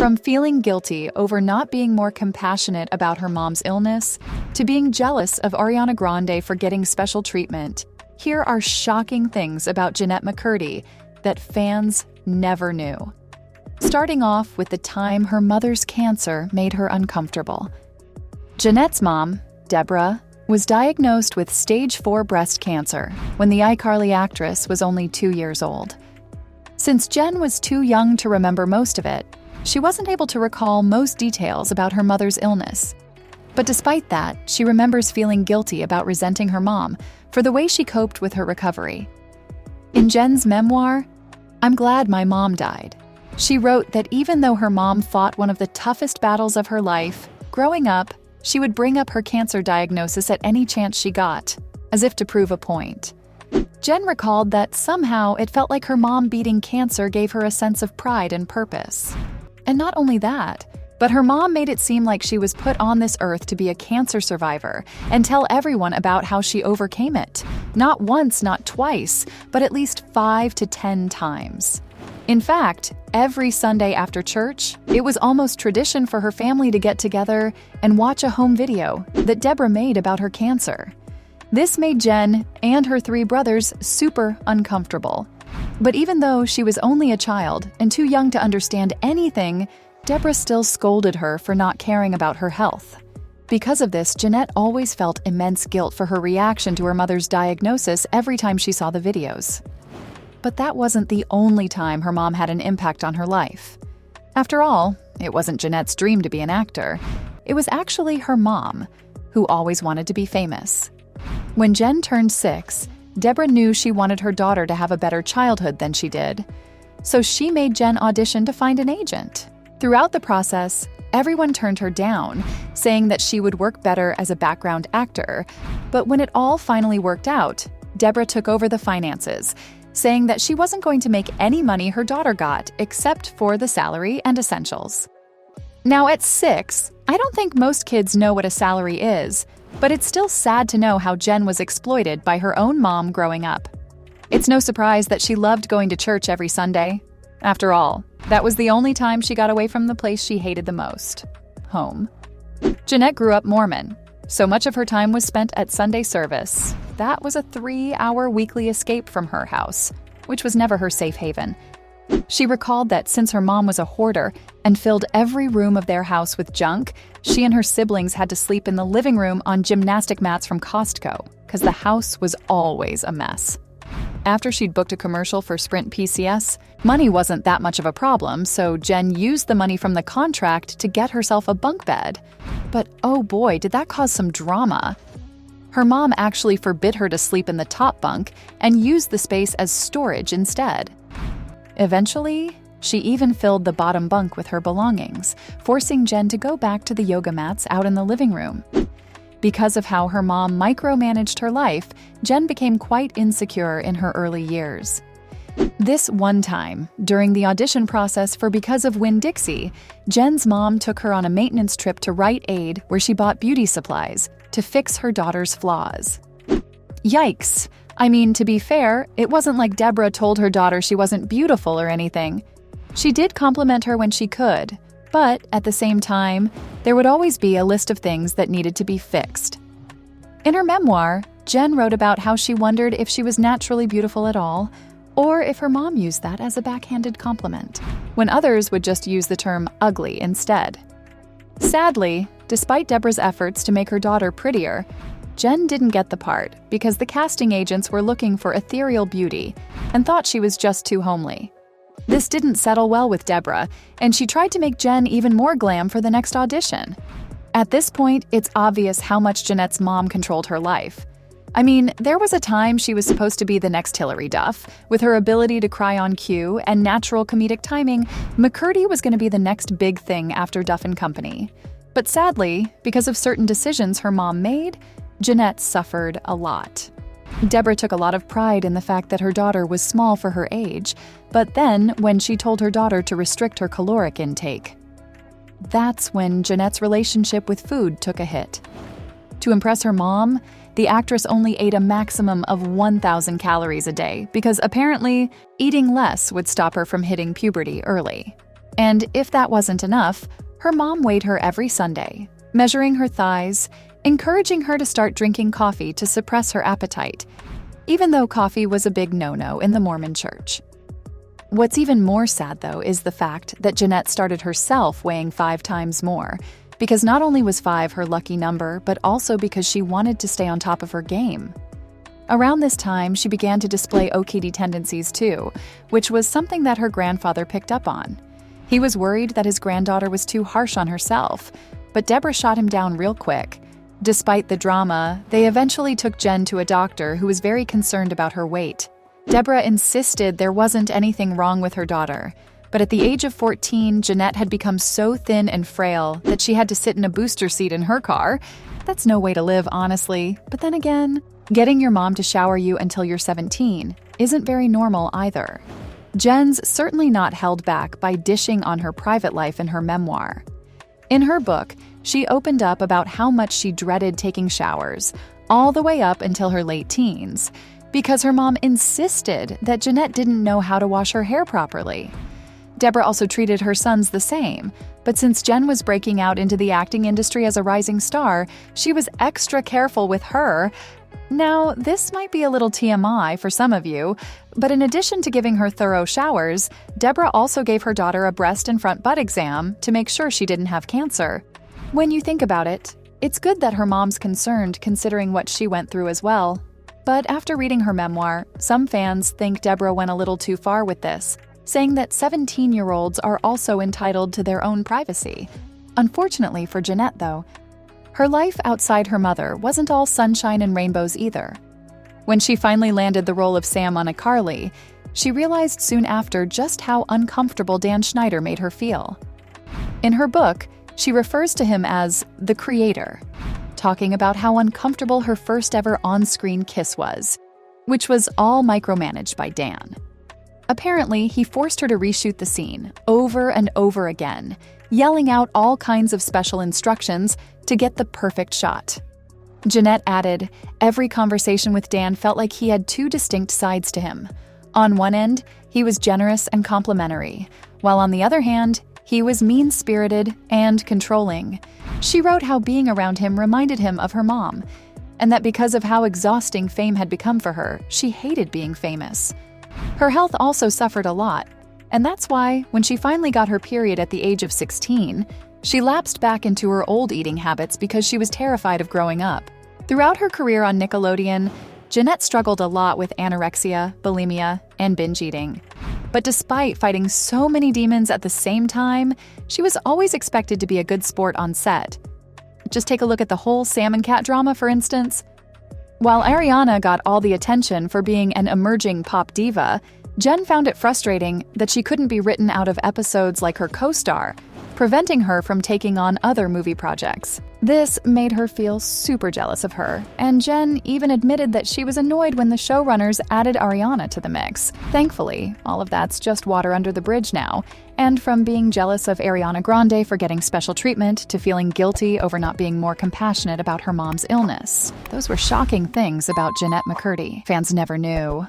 From feeling guilty over not being more compassionate about her mom's illness, to being jealous of Ariana Grande for getting special treatment, here are shocking things about Jennette McCurdy that fans never knew. Starting off with the time her mother's cancer made her uncomfortable. Jennette's mom, Deborah, was diagnosed with stage 4 breast cancer when the iCarly actress was only 2 years old. Since Jen was too young to remember most of it, she wasn't able to recall most details about her mother's illness. But despite that, she remembers feeling guilty about resenting her mom for the way she coped with her recovery. In Jen's memoir, "I'm Glad My Mom Died," she wrote that even though her mom fought one of the toughest battles of her life, growing up, she would bring up her cancer diagnosis at any chance she got, as if to prove a point. Jen recalled that somehow it felt like her mom beating cancer gave her a sense of pride and purpose. And not only that, but her mom made it seem like she was put on this earth to be a cancer survivor and tell everyone about how she overcame it. Not once, not twice, but at least 5 to 10 times. In fact, every Sunday after church, it was almost tradition for her family to get together and watch a home video that Deborah made about her cancer. This made Jen and her 3 brothers super uncomfortable. But even though she was only a child and too young to understand anything, Deborah still scolded her for not caring about her health. Because of this, Jennette always felt immense guilt for her reaction to her mother's diagnosis every time she saw the videos. But that wasn't the only time her mom had an impact on her life. After all, it wasn't Jennette's dream to be an actor. It was actually her mom, who always wanted to be famous. When Jen turned 6, Deborah knew she wanted her daughter to have a better childhood than she did. So she made Jen audition to find an agent. Throughout the process, everyone turned her down, saying that she would work better as a background actor. But when it all finally worked out, Deborah took over the finances, saying that she wasn't going to make any money her daughter got except for the salary and essentials. Now at 6, I don't think most kids know what a salary is, but it's still sad to know how Jen was exploited by her own mom growing up. It's no surprise that she loved going to church every Sunday. After all, that was the only time she got away from the place she hated the most: home. Jennette grew up Mormon, so much of her time was spent at Sunday service. That was a 3-hour weekly escape from her house, which was never her safe haven. She recalled that since her mom was a hoarder and filled every room of their house with junk, she and her siblings had to sleep in the living room on gymnastic mats from Costco, because the house was always a mess. After she'd booked a commercial for Sprint PCS, money wasn't that much of a problem, so Jen used the money from the contract to get herself a bunk bed. But oh boy, did that cause some drama. Her mom actually forbid her to sleep in the top bunk and used the space as storage instead. Eventually, she even filled the bottom bunk with her belongings, forcing Jen to go back to the yoga mats out in the living room. Because of how her mom micromanaged her life, Jen became quite insecure in her early years. This one time, during the audition process for Because of Winn-Dixie, Jen's mom took her on a maintenance trip to Rite Aid where she bought beauty supplies to fix her daughter's flaws. Yikes! I mean, to be fair, it wasn't like Deborah told her daughter she wasn't beautiful or anything. She did compliment her when she could, but at the same time, there would always be a list of things that needed to be fixed. In her memoir, Jen wrote about how she wondered if she was naturally beautiful at all, or if her mom used that as a backhanded compliment, when others would just use the term ugly instead. Sadly, despite Deborah's efforts to make her daughter prettier, Jen didn't get the part because the casting agents were looking for ethereal beauty and thought she was just too homely. This didn't settle well with Deborah, and she tried to make Jen even more glam for the next audition. At this point, it's obvious how much Jennette's mom controlled her life. I mean, there was a time she was supposed to be the next Hilary Duff. With her ability to cry on cue and natural comedic timing, McCurdy was going to be the next big thing after Duff & Company. But sadly, because of certain decisions her mom made, Jennette suffered a lot. Deborah took a lot of pride in the fact that her daughter was small for her age, but then when she told her daughter to restrict her caloric intake, that's when Jennette's relationship with food took a hit. To impress her mom, the actress only ate a maximum of 1,000 calories a day because apparently eating less would stop her from hitting puberty early. And if that wasn't enough, her mom weighed her every Sunday, measuring her thighs, encouraging her to start drinking coffee to suppress her appetite, even though coffee was a big no-no in the Mormon church. What's even more sad, though, is the fact that Jennette started herself weighing 5 times more, because not only was 5 her lucky number, but also because she wanted to stay on top of her game. Around this time, she began to display OCD tendencies too, which was something that her grandfather picked up on. He was worried that his granddaughter was too harsh on herself, but Deborah shot him down real quick. Despite the drama, they eventually took Jen to a doctor who was very concerned about her weight. Deborah insisted there wasn't anything wrong with her daughter, but at the age of 14, Jennette had become so thin and frail that she had to sit in a booster seat in her car. That's no way to live, honestly. But then again, getting your mom to shower you until you're 17 isn't very normal either. Jen's certainly not held back by dishing on her private life in her memoir. In her book, she opened up about how much she dreaded taking showers, all the way up until her late teens, because her mom insisted that Jennette didn't know how to wash her hair properly. Deborah also treated her sons the same, but since Jen was breaking out into the acting industry as a rising star, she was extra careful with her. Now, this might be a little TMI for some of you, but in addition to giving her thorough showers, Deborah also gave her daughter a breast and front butt exam to make sure she didn't have cancer. When you think about it, it's good that her mom's concerned considering what she went through as well. But after reading her memoir, some fans think Deborah went a little too far with this, saying that 17-year-olds are also entitled to their own privacy. Unfortunately for Jennette, though, her life outside her mother wasn't all sunshine and rainbows either. When she finally landed the role of Sam on iCarly, she realized soon after just how uncomfortable Dan Schneider made her feel. In her book, she refers to him as the creator, talking about how uncomfortable her first ever on-screen kiss was, which was all micromanaged by Dan. Apparently, he forced her to reshoot the scene over and over again, yelling out all kinds of special instructions to get the perfect shot. Jennette added, every conversation with Dan felt like he had 2 distinct sides to him. On one end, he was generous and complimentary, while on the other hand, he was mean-spirited and controlling. She wrote how being around him reminded him of her mom, and that because of how exhausting fame had become for her, she hated being famous. Her health also suffered a lot, and that's why, when she finally got her period at the age of 16, she lapsed back into her old eating habits because she was terrified of growing up. Throughout her career on Nickelodeon, Jennette struggled a lot with anorexia, bulimia, and binge eating. But despite fighting so many demons at the same time, she was always expected to be a good sport on set. Just take a look at the whole Sam and Cat drama, for instance. While Ariana got all the attention for being an emerging pop diva, Jen found it frustrating that she couldn't be written out of episodes like her co-star, preventing her from taking on other movie projects. This made her feel super jealous of her, and Jen even admitted that she was annoyed when the showrunners added Ariana to the mix. Thankfully, all of that's just water under the bridge now, and from being jealous of Ariana Grande for getting special treatment to feeling guilty over not being more compassionate about her mom's illness. Those were shocking things about Jennette McCurdy. Fans never knew.